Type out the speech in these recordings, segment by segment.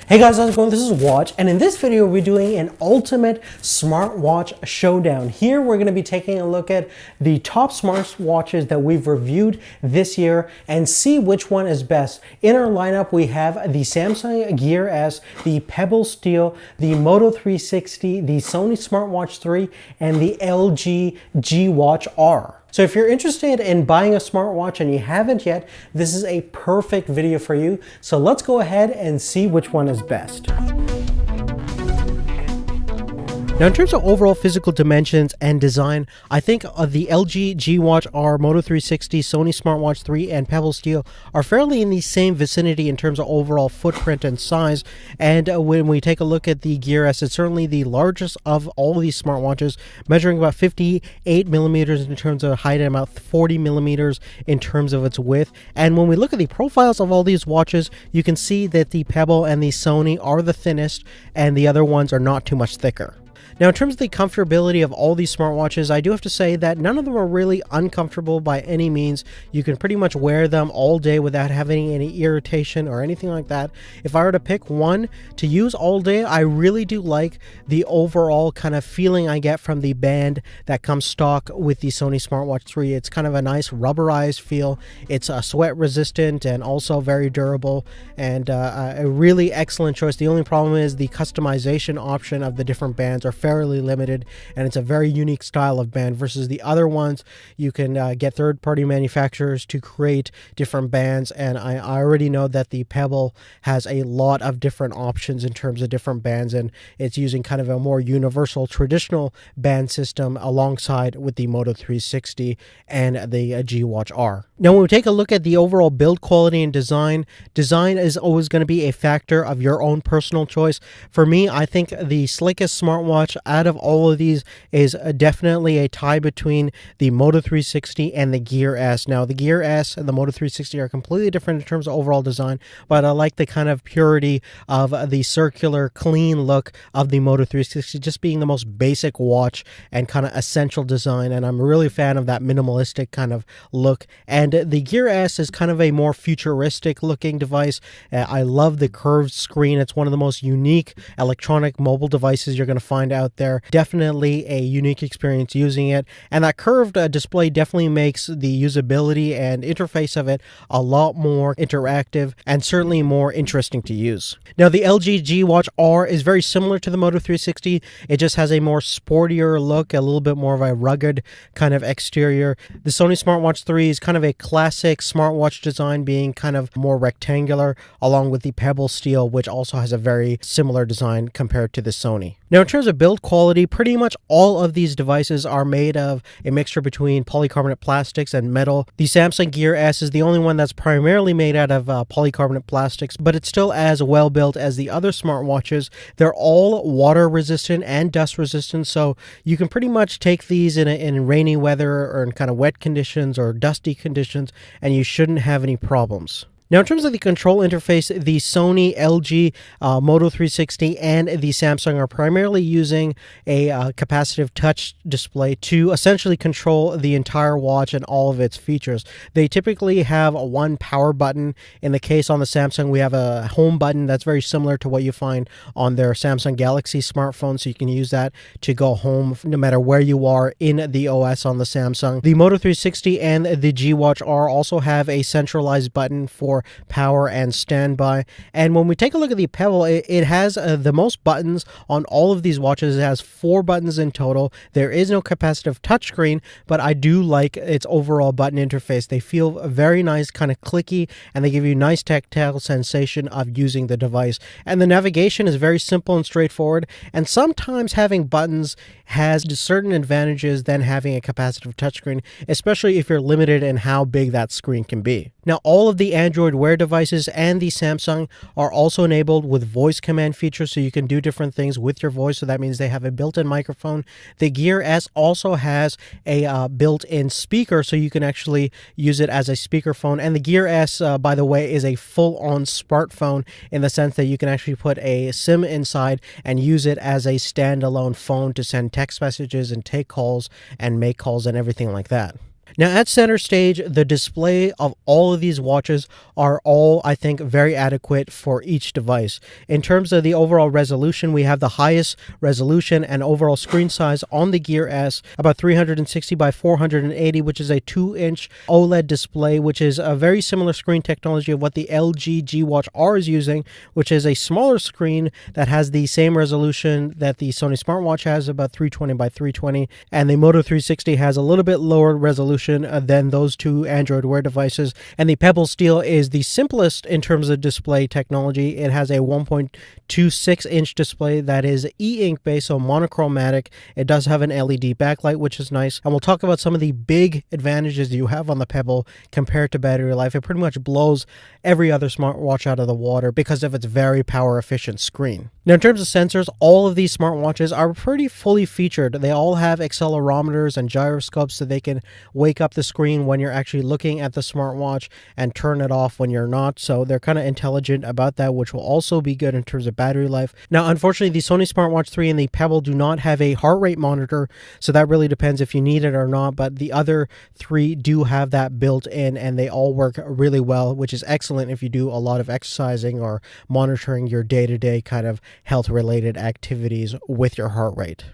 Hey guys, how's it going? This is Watch, and in this video we're doing an ultimate smartwatch showdown. Here we're going to be taking a look at the top smartwatches that we've reviewed this year and see which one is best. In our lineup we have the Samsung Gear S, the Pebble Steel, the Moto 360, the Sony Smartwatch 3, and the LG G Watch R. So if you're interested in buying a smartwatch and you haven't yet, this is a perfect video for you. So let's go ahead and see which one is best. Now, in terms of overall physical dimensions and design, I think the LG G Watch R, Moto 360, Sony Smartwatch 3, and Pebble Steel are fairly in the same vicinity in terms of overall footprint and size. And when we take a look at the Gear S, it's certainly the largest of all of these smartwatches, measuring about 58 millimeters in terms of height and about 40 millimeters in terms of its width. And when we look at the profiles of all these watches, you can see that the Pebble and the Sony are the thinnest, and the other ones are not too much thicker. Now, in terms of the comfortability of all these smartwatches, I do have to say that none of them are really uncomfortable by any means. You can pretty much wear them all day without having any irritation or anything like that. If I were to pick one to use all day, I really do like the overall kind of feeling I get from the band that comes stock with the Sony Smartwatch 3. It's kind of a nice rubberized feel. It's sweat resistant and also very durable, and a really excellent choice. The only problem is the customization option of the different bands are fairly limited, and it's a very unique style of band versus the other ones. You can get third-party manufacturers to create different bands, and I already know that the Pebble has a lot of different options in terms of different bands, and it's using kind of a more universal traditional band system alongside with the Moto 360 and the G Watch R. Now, when we take a look at the overall build quality and design is always going to be a factor of your own personal choice. For me, I think the slickest smartwatch out of all of these is definitely a tie between the Moto 360 and the Gear S. Now, the Gear S and the Moto 360 are completely different in terms of overall design, but I like the kind of purity of the circular, clean look of the Moto 360, just being the most basic watch and kind of essential design, and I'm really a fan of that minimalistic kind of look. And the Gear S is kind of a more futuristic looking device. I love the curved screen. It's one of the most unique electronic mobile devices you're going to find out there. Definitely a unique experience using it, and that curved display definitely makes the usability and interface of it a lot more interactive and certainly more interesting to use. Now, the LG G Watch R is very similar to the Moto 360. It just has a more sportier look, a little bit more of a rugged kind of exterior. The Sony Smartwatch 3 is kind of a classic smartwatch design, being kind of more rectangular, along with the Pebble Steel, which also has a very similar design compared to the Sony. Now, in terms of build quality, pretty much all of these devices are made of a mixture between polycarbonate plastics and metal. The Samsung Gear S is the only one that's primarily made out of polycarbonate plastics, but it's still as well built as the other smartwatches. They're all water resistant and dust resistant, so you can pretty much take these in rainy weather or in kind of wet conditions or dusty conditions, and you shouldn't have any problems. Now, in terms of the control interface, the Sony, LG, Moto 360, and the Samsung are primarily using a capacitive touch display to essentially control the entire watch and all of its features. They typically have one power button. In the case on the Samsung, we have a home button that's very similar to what you find on their Samsung Galaxy smartphone, so you can use that to go home no matter where you are in the OS on the Samsung. The Moto 360 and the G Watch R also have a centralized button for power and standby. And when we take a look at the Pebble, it has the most buttons on all of these watches. It has 4 buttons in total. There is no capacitive touchscreen, but I do like its overall button interface. They feel very nice, kind of clicky, and they give you nice tactile sensation of using the device. And the navigation is very simple and straightforward, and sometimes having buttons has certain advantages than having a capacitive touchscreen, especially if you're limited in how big that screen can be. Now, all of the Android Wear devices and the Samsung are also enabled with voice command features, so you can do different things with your voice, so that means they have a built-in microphone. The Gear S also has a built-in speaker, so you can actually use it as a speakerphone. And the Gear S, by the way, is a full-on smartphone in the sense that you can actually put a SIM inside and use it as a standalone phone to send text messages and take calls and make calls and everything like that. Now at center stage, the display of all of these watches are all, I think, very adequate for each device. In terms of the overall resolution, we have the highest resolution and overall screen size on the Gear S, about 360 by 480, which is a 2-inch OLED display, which is a very similar screen technology of what the LG G Watch R is using, which is a smaller screen that has the same resolution that the Sony smartwatch has, about 320 by 320, and the Moto 360 has a little bit lower resolution than those two Android Wear devices. And the Pebble Steel is the simplest in terms of display technology. It has a 1.26-inch display that is e-ink based, so monochromatic. It does have an LED backlight, which is nice. And we'll talk about some of the big advantages you have on the Pebble compared to battery life. It pretty much blows every other smartwatch out of the water because of its very power efficient screen. Now, in terms of sensors, all of these smartwatches are pretty fully featured. They all have accelerometers and gyroscopes so they can wake up the screen when you're actually looking at the smartwatch and turn it off when you're not. So they're kind of intelligent about that, which will also be good in terms of battery life. Now, unfortunately, the Sony Smartwatch 3 and the Pebble do not have a heart rate monitor, so that really depends if you need it or not. But the other three do have that built in, and they all work really well, which is excellent if you do a lot of exercising or monitoring your day-to-day kind of health-related activities with your heart rate.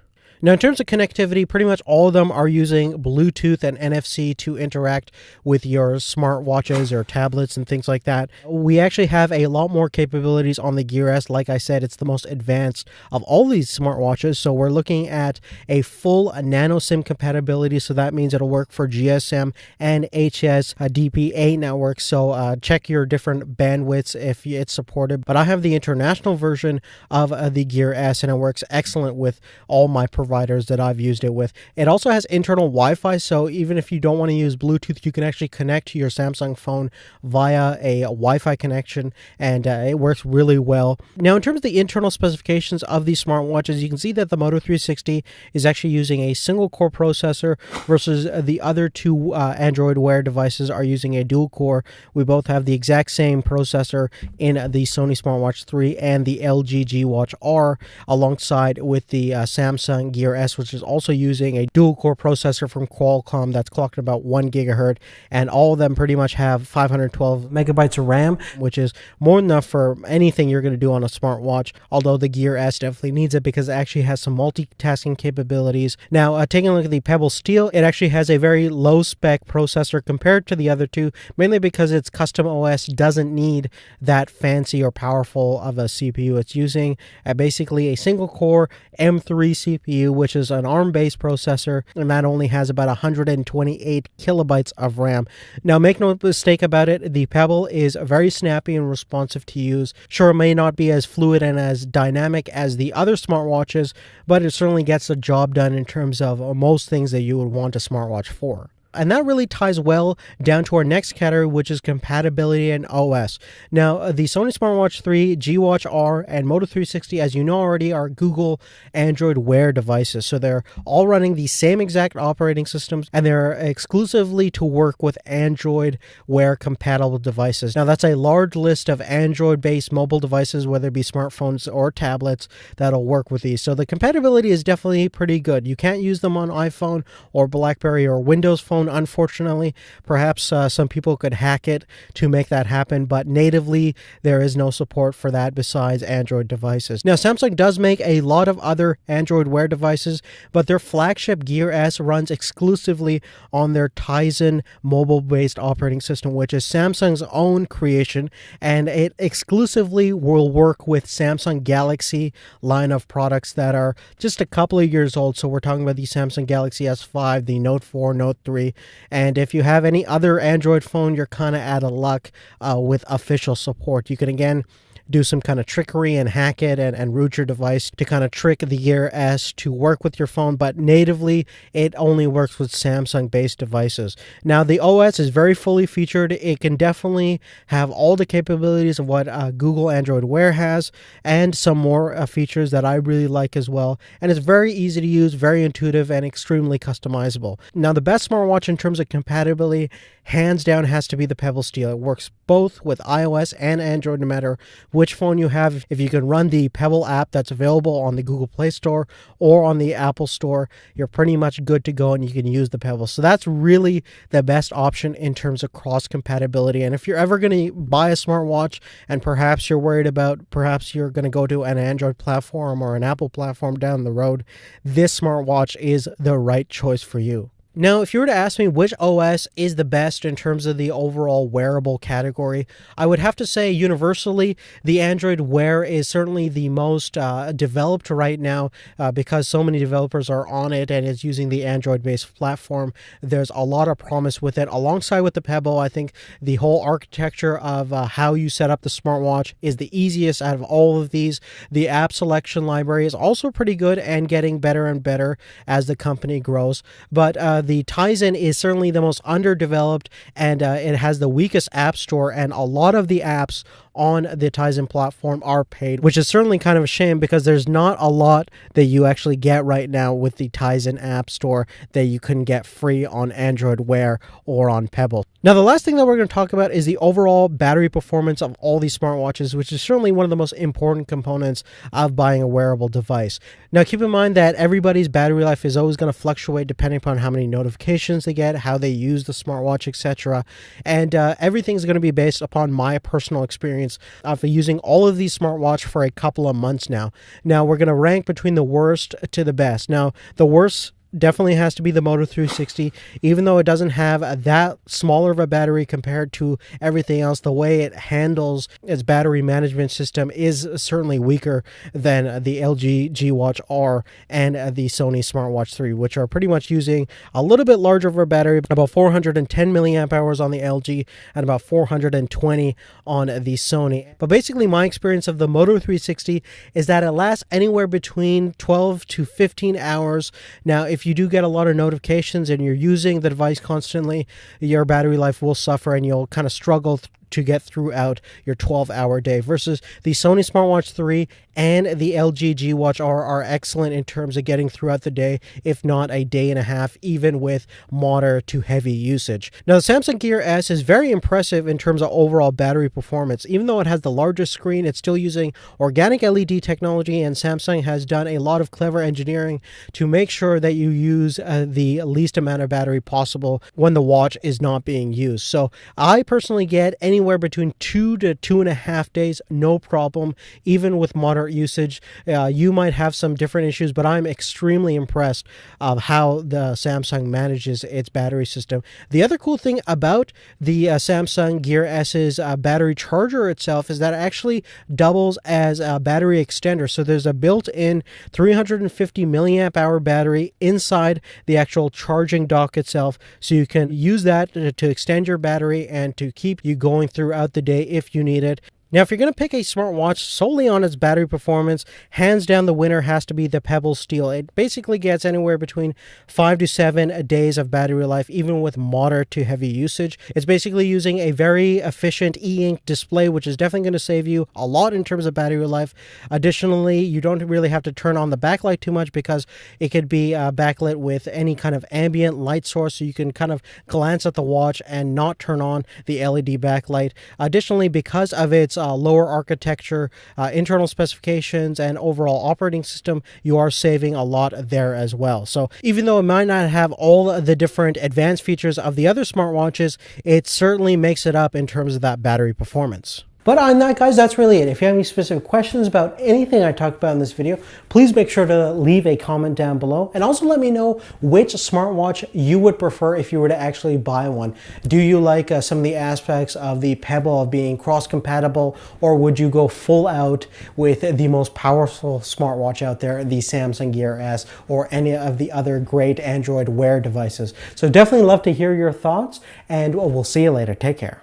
Now, in terms of connectivity, pretty much all of them are using Bluetooth and NFC to interact with your smartwatches or tablets and things like that. We actually have a lot more capabilities on the Gear S. Like I said, it's the most advanced of all these smartwatches. So we're looking at a full nano SIM compatibility. So that means it'll work for GSM and HSDPA networks. So check your different bandwidths if it's supported. But I have the international version of the Gear S, and it works excellent with all my providers that I've used it with. It also has internal Wi-Fi, so even if you don't want to use Bluetooth, you can actually connect to your Samsung phone via a Wi-Fi connection, and it works really well. Now, in terms of the internal specifications of these smartwatches, you can see that the Moto 360 is actually using a single core processor versus the other two Android Wear devices are using a dual core. We both have the exact same processor in the Sony Smartwatch 3 and the LG G Watch R, alongside with the Samsung Gear S, which is also using a dual-core processor from Qualcomm that's clocked about 1 gigahertz, and all of them pretty much have 512 megabytes of RAM, which is more than enough for anything you're going to do on a smartwatch, although the Gear S definitely needs it because it actually has some multitasking capabilities. Now, taking a look at the Pebble Steel, it actually has a very low-spec processor compared to the other two, mainly because its custom OS doesn't need that fancy or powerful of a CPU. It's using basically a single-core M3 CPU, which is an ARM-based processor, and that only has about 128 kilobytes of RAM. Now, make no mistake about it, the Pebble is very snappy and responsive to use. Sure, it may not be as fluid and as dynamic as the other smartwatches, but it certainly gets the job done in terms of most things that you would want a smartwatch for. And that really ties well down to our next category, which is compatibility and OS. Now, the Sony Smartwatch 3, G Watch R, and Moto 360, as you know already, are Google Android Wear devices. So they're all running the same exact operating systems, and they're exclusively to work with Android Wear compatible devices. Now, that's a large list of Android-based mobile devices, whether it be smartphones or tablets, that'll work with these. So the compatibility is definitely pretty good. You can't use them on iPhone or BlackBerry or Windows Phone, unfortunately. Perhaps some people could hack it to make that happen, but natively there is no support for that besides Android devices. Now, Samsung does make a lot of other Android Wear devices, but their flagship Gear S runs exclusively on their Tizen mobile-based operating system, which is Samsung's own creation, and it exclusively will work with Samsung Galaxy line of products that are just a couple of years old. So we're talking about the Samsung Galaxy S5, the Note 4, Note 3, and if you have any other Android phone, you're kind of out of luck with official support. You can again do some kind of trickery and hack it and root your device to kind of trick the Gear S to work with your phone, but natively it only works with Samsung based devices. Now, the OS is very fully featured. It can definitely have all the capabilities of what Google Android Wear has, and some more features that I really like as well, and it's very easy to use, very intuitive, and extremely customizable. Now, the best smartwatch in terms of compatibility hands down has to be the Pebble Steel. It works both with iOS and Android, no matter which phone you have. If you can run the Pebble app that's available on the Google Play Store or on the Apple Store, you're pretty much good to go and you can use the Pebble. So that's really the best option in terms of cross compatibility. And if you're ever going to buy a smartwatch and perhaps you're worried about, perhaps you're going to go to an Android platform or an Apple platform down the road, this smartwatch is the right choice for you. Now, if you were to ask me which OS is the best in terms of the overall wearable category, I would have to say universally the Android Wear is certainly the most developed right now because so many developers are on it and is using the Android-based platform. There's a lot of promise with it. Alongside with the Pebble, I think the whole architecture of how you set up the smartwatch is the easiest out of all of these. The app selection library is also pretty good and getting better and better as the company grows. But the Tizen is certainly the most underdeveloped, and it has the weakest app store, and a lot of the apps on the Tizen platform are paid, which is certainly kind of a shame because there's not a lot that you actually get right now with the Tizen app store that you couldn't get free on Android Wear or on Pebble. Now, the last thing that we're going to talk about is the overall battery performance of all these smartwatches, which is certainly one of the most important components of buying a wearable device. Now, keep in mind that everybody's battery life is always going to fluctuate depending upon how many notifications they get, how they use the smartwatch, etc. And everything's going to be based upon my personal experience of using all of these smartwatches for a couple of months now. Now, we're going to rank between the worst to the best. Now, the worst definitely has to be the Moto 360, even though it doesn't have that smaller of a battery compared to everything else. The way it handles its battery management system is certainly weaker than the LG G Watch R and the Sony SmartWatch 3, which are pretty much using a little bit larger of a battery, about 410 milliamp hours on the LG and about 420 on the Sony. But basically, my experience of the Moto 360 is that it lasts anywhere between 12 to 15 hours. Now, if you do get a lot of notifications and you're using the device constantly, your battery life will suffer and you'll kind of struggle to get throughout your 12-hour day, versus the Sony SmartWatch 3 and the LG G Watch R are excellent in terms of getting throughout the day, if not a day and a half, even with moderate to heavy usage. Now, the Samsung Gear S is very impressive in terms of overall battery performance. Even though it has the largest screen, it's still using organic LED technology, and Samsung has done a lot of clever engineering to make sure that you use the least amount of battery possible when the watch is not being used. So I personally get anywhere between 2 to 2.5 days, no problem, even with moderate usage. You might have some different issues, but I'm extremely impressed of how the Samsung manages its battery system. The other cool thing about the Samsung Gear S's battery charger itself is that it actually doubles as a battery extender. So there's a built-in 350 milliamp hour battery inside the actual charging dock itself, so you can use that to extend your battery and to keep you going throughout the day if you need it. Now, if you're going to pick a smartwatch solely on its battery performance, hands down the winner has to be the Pebble Steel. It basically gets anywhere between 5 to 7 days of battery life, even with moderate to heavy usage. It's basically using a very efficient e-ink display, which is definitely going to save you a lot in terms of battery life. Additionally, you don't really have to turn on the backlight too much because it could be backlit with any kind of ambient light source, so you can kind of glance at the watch and not turn on the LED backlight. Additionally, because of its lower architecture, internal specifications, and overall operating system, you are saving a lot there as well. So even though it might not have all the different advanced features of the other smartwatches, it certainly makes it up in terms of that battery performance. But on that, guys, that's really it. If you have any specific questions about anything I talked about in this video, please make sure to leave a comment down below. And also let me know which smartwatch you would prefer if you were to actually buy one. Do you like some of the aspects of the Pebble of being cross-compatible, or would you go full out with the most powerful smartwatch out there, the Samsung Gear S, or any of the other great Android Wear devices? So definitely love to hear your thoughts, and we'll see you later. Take care.